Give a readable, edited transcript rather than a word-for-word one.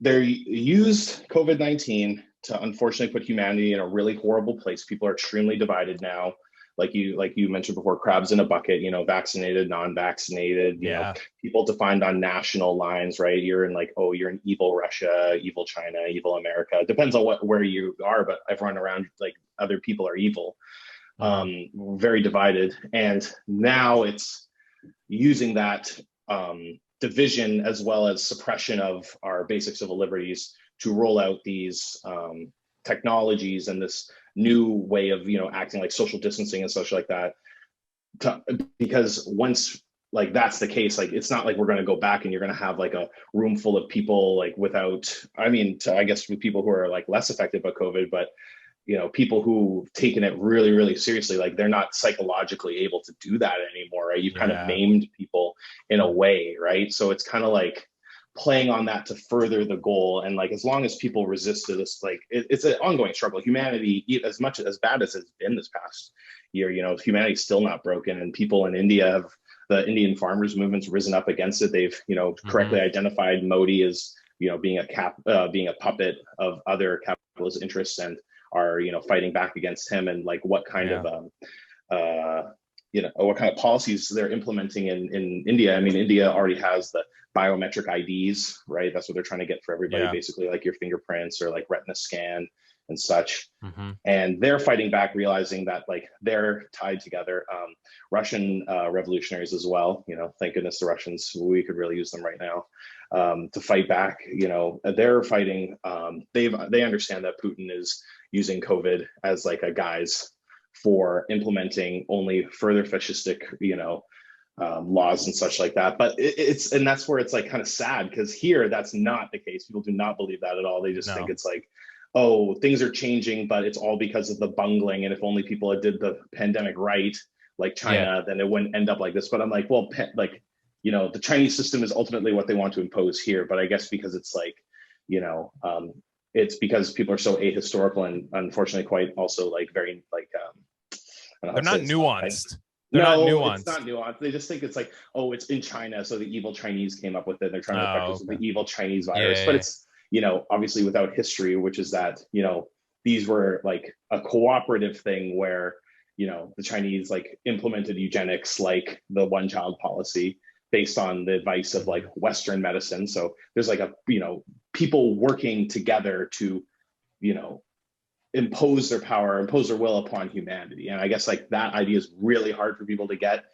they used COVID-19 to unfortunately put humanity in a really horrible place. People are extremely divided now. Like you mentioned before, crabs in a bucket, vaccinated, non-vaccinated, Yeah. people defined on national lines, right? You're in like, oh, you're in evil Russia, evil China, evil America. It depends on where you are, but everyone around like other people are evil. Hmm. Very divided. And now it's using that division as well as suppression of our basic civil liberties to roll out these technologies and this new way of acting, like social distancing and such like that. Because once like that's the case, like it's not like we're going to go back and you're going to have like a room full of people like without, I guess with people who are like less affected by COVID, but people who've taken it really, really seriously, like they're not psychologically able to do that anymore, right? You've kind of Yeah. maimed people in a way, right? So it's kind of like playing on that to further the goal. And like, as long as people resist to this, like it's an ongoing struggle. Humanity, as much as bad as it's been this past year, humanity's still not broken. And people in India have, the Indian farmers movement's risen up against it. They've, correctly Hmm. identified Modi as, being a puppet of other capitalist interests, and are fighting back against him, and like what kind Yeah. of what kind of policies they're implementing in India. I mean, India already has the biometric IDs, right? That's what they're trying to get for everybody, Yeah. basically, like your fingerprints or like retina scan and such. Hmm. And they're fighting back, realizing that like they're tied together. Russian revolutionaries as well. Thank goodness the Russians. We could really use them right now to fight back. They're fighting. They understand that Putin is using COVID as like a guise for implementing only further fascistic, laws and such like that. But and that's where it's like kind of sad, because here that's not the case. People do not believe that at all. They just think No. it's like, oh, things are changing, but it's all because of the bungling. And if only people had did the pandemic right, like Yeah. China, then it wouldn't end up like this. But I'm like, well, the Chinese system is ultimately what they want to impose here. But I guess because it's like, you know, um, it's because people are so ahistorical and unfortunately quite also like very like I don't know how They're to say not this. nuanced. They're not No, it's nuanced. not nuanced. They just think it's like, oh, it's in China, so the evil Chinese came up with it. They're trying to affect Oh, us with okay. the evil Chinese virus. But Yeah. it's, obviously without history, which is that, these were like a cooperative thing where, the Chinese like implemented eugenics, like the one child policy, based on the advice of like Mhm. Western medicine. So there's like people working together to, you know, impose their power, impose their will upon humanity. And I guess like that idea is really hard for people to get.